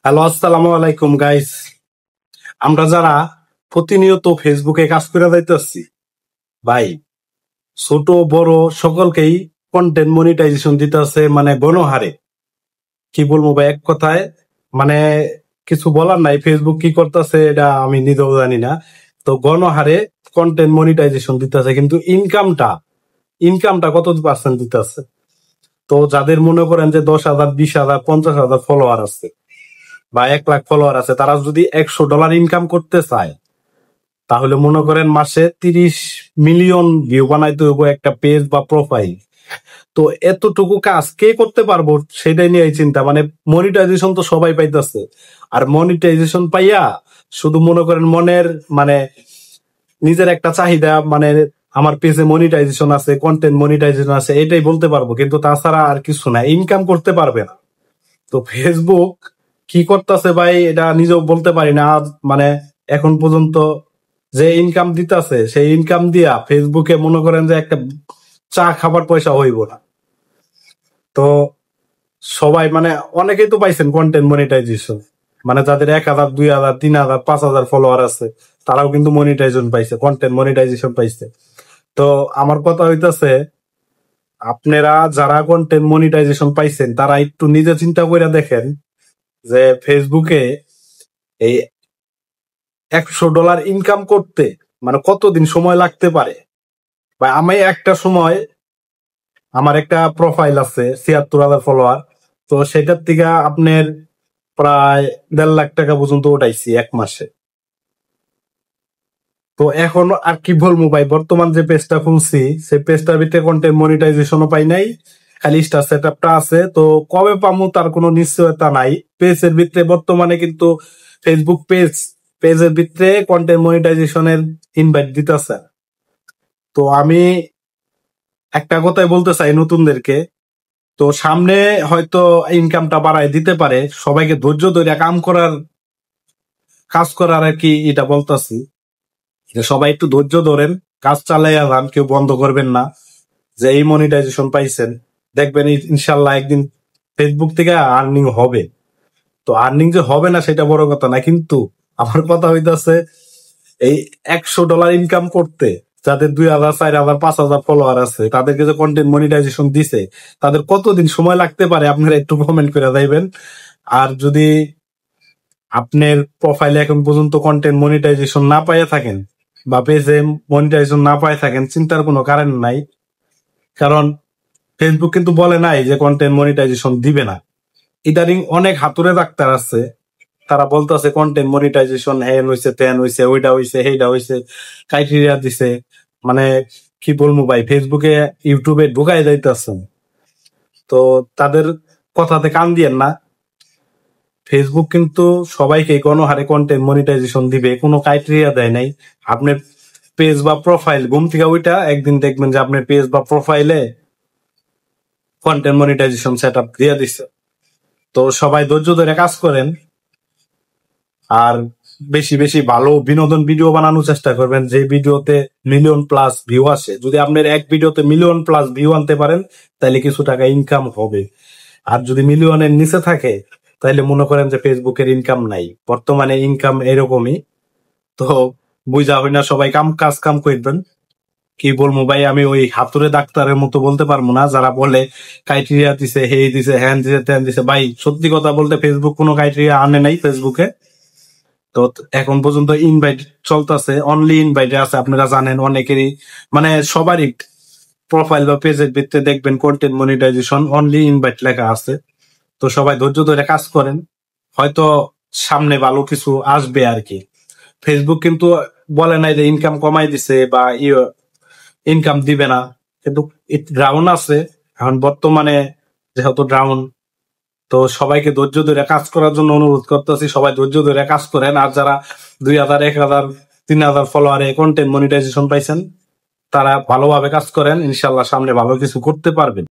Hello, আসসালামু আলাইকুম guys. আমরা যারা প্রতিনিয়ত ফেসবুকে কাজ করে যাইতেছি ভাই, ছোট বড় সকলকেই কন্টেন্ট মনিটাইজেশন দিতেছে, মানে গণহারে। কি বলবো ভাই, এক কথায় মানে কিছু বলার নাই। ফেসবুক কি করতেছে এটা আমি নিজেও জানি না। তো গণহারে কন্টেন্ট মনিটাইজেশন দিতেছে, কিন্তু ইনকামটা কত পার্সেন্ট দিতেছে? তো যাদের মনে করেন যে 10,000, 20,000, 50,000 ফলোয়ার আছে বা 1 লাখ ফলোয়ার আছে, তারা যদি $100 ইনকাম করতে চায়, তাহলে মনে করেন মাসে 30 মিলিয়ন ভিউ বানাইতে হইব একটা পেজ বা প্রোফাইল। তো এতটুকু কাজ কে করতে পারবো সেটাই নিয়ে চিন্তা। মানে মনিটাইজেশন তো সবাই পাইতেছে, আর মনিটাইজেশন পাইয়া শুধু মনে করেন মনের মানে নিজের একটা চাহিদা, মানে আমার পেজে মনিটাইজেশন আছে, কন্টেন্ট মনিটাইজেশন আছে, এটাই বলতে পারবো, কিন্তু তাছাড়া আর কিছু না, ইনকাম করতে পারবে না। তো ফেসবুক কি করতেছে ভাই এটা নিজেও বলতে পারি না। মানে এখন পর্যন্ত যে ইনকাম দিতেছে সেই ইনকাম দিয়া ফেসবুকে মনে করেন যে একটা চা খাবার পয়সা হইব না। তো সবাই মানে অনেকেই তো পাইছেন কন্টেন্ট মনিটাইজেশন, মানে যাদের 1,000, 2,000, 3,000, 5,000 ফলোয়ার আছে, তারাও কিন্তু মনিটাইজেশন পাইছে, কন্টেন্ট মনিটাইজেশন পাইছে। তো আমার কথা হইতাছে, আপনারা যারা কন্টেন্ট মনিটাইজেশন পাইছেন তারা একটু নিজে চিন্তা করে দেখেন যে ফেসবুকে এই $100 ইনকাম করতে মানে কতদিন সময় লাগতে পারে। বা আমি একটা সময়, আমার একটা প্রোফাইল আছে 76,000 ফলোয়ার, তো সেটার থেকে আপনার প্রায় 1.5 লাখ টাকা পর্যন্ত উঠাইছি 1 মাসে। তো এখন আর কি বলবো ভাই, বর্তমান যে পেজটা খুলছি সেই পেজটার ভিতরে কন্টেন্ট মনিটাইজেশনও পাই নাই, খালি স্টার সেটআপটা আছে। তো কবে পামু তার কোনো নিশ্চয়তা নাই। পেজের ভিতরে বর্তমানে কিন্তু ফেসবুক পেজের ভিতরে কন্টেন্ট মনিটাইজেশনের ইনভাইট দিতেছে। তো আমি একটা কথাই বলতে চাই নতুনদেরকে, তো সামনে হয়তো ইনকামটা বাড়ায় দিতে পারে, সবাইকে ধৈর্য ধরে কাজ করার আর কি এটা বলতাছি। সবাই একটু ধৈর্য ধরেন, কাজ চালাইয়া যান, কেউ বন্ধ করবেন না। যে এই মনিটাইজেশন পাইছেন, দেখবেন ইনশাল্লাহ একদিন ফেসবুক থেকে আর্নিং হবে। তো আর্নিং যে হবে না সেটা বড় কথা না, কিন্তু আমার কথা হইতাছে এই $100 ইনকাম করতে যাদের 2,000, 4,000, 5,000 ফলোয়ার আছে, তাদেরকে যে কন্টেন্ট মনিটাইজেশন দিছে, তাদের কতদিন সময় লাগতে পারে আপনারা একটু কমেন্ট করে যাইবেন। আর যদি আপনার প্রোফাইলে এখন পর্যন্ত কন্টেন্ট মনিটাইজেশন না পাইয়া থাকেন বা পেজে মনিটাইজেশন না পাইয়া থাকেন, চিন্তার কোনো কারণ নাই। কারণ ফেসবুক কিন্তু বলে নাই যে কন্টেন্ট মনিটাইজেশন দিবে না। ইদারিং অনেক হাতুড়ে ডাক্তার আছে, তারা বলতেছে কন্টেন্ট মনিটাইজেশন হ্যান হইছে, ত্যান হইছে, ওইটা হইছে, সেইটা হইছে, ক্রাইটেরিয়া দিছে। মানে কি বলবো ভাই, ফেসবুকে ইউটিউবে ঢুকাই যাইতেছে। তো তাদের কথাতে কান দিয়েন না। ফেসবুক কিন্তু সবাইকে গণহারে কন্টেন্ট মনিটাইজেশন দিবে, কোনো ক্রাইটেরিয়া দেয় নাই। আপনার পেজ বা প্রোফাইল ঘুম থেকে ওইটা একদিন দেখবেন যে আপনার পেজ বা প্রোফাইলে কন্টেন্ট মনিটাইজেশন সেট আপ দিয়ে দিচ্ছে। তো সবাই ধৈর্য ধরে কাজ করেন, আর বেশি বেশি ভালো বিনোদন ভিডিও বানানোর চেষ্টা করবেন, যে ভিডিওতে মিলিয়ন প্লাস ভিউ আসে। যদি আপনার এক ভিডিওতে মিলিয়ন প্লাস ভিউ আনতে পারেন, তাহলে কিছু টাকা ইনকাম হবে। আর যদি মিলিয়নের নিচে থাকে, তাহলে মনে করেন যে ফেসবুকের ইনকাম নাই। বর্তমানে ইনকাম এরকমই। তো বুঝা হয় না, সবাই কাম করবেন। কি বলবো ভাই, আমি ওই হাতুড়ে ডাক্তারের মতো বলতে পারবো না যারা বলে ক্রাইটেরিয়া দিছে, হে দিছে, হ্যান দিছে, ত্যান দিছে। ভাই সত্যি কথা বলতে ফেসবুক কোনো ক্রাইটেরিয়া আনে নাই ফেসবুকে। তো এখন পর্যন্ত ইনভাইট চলতেছে, অনলি ইনভাইটে আছে। আপনারা জানেন অনেকেরই মানে সবারই প্রোফাইল বা পেজের ভিত্তিতে দেখবেন কন্টেন্ট মনিটাইজেশন অনলি ইনভাইট লেখা আছে। তো সবাই ধৈর্য ধরে কাজ করেন, হয়তো সামনে ভালো কিছু আসবে আর কি। ফেসবুক কিন্তু বলে নাই যে ইনকাম কমাই দিছে বা ইনকাম দিবে না, কিন্তু ডাউন আছে এখন বর্তমানে, যেহেতু ডাউন। তো সবাইকে ধৈর্য ধরে কাজ করার জন্য অনুরোধ করতেছি, সবাই ধৈর্য ধরে কাজ করেন। আর যারা 2,000, 1,000, 3,000 ফলোয়ারে কন্টেন্ট মনিটাইজেশন পাইছেন, তারা ভালোভাবে কাজ করেন, ইনশাল্লাহ সামনে ভালো কিছু করতে পারবেন।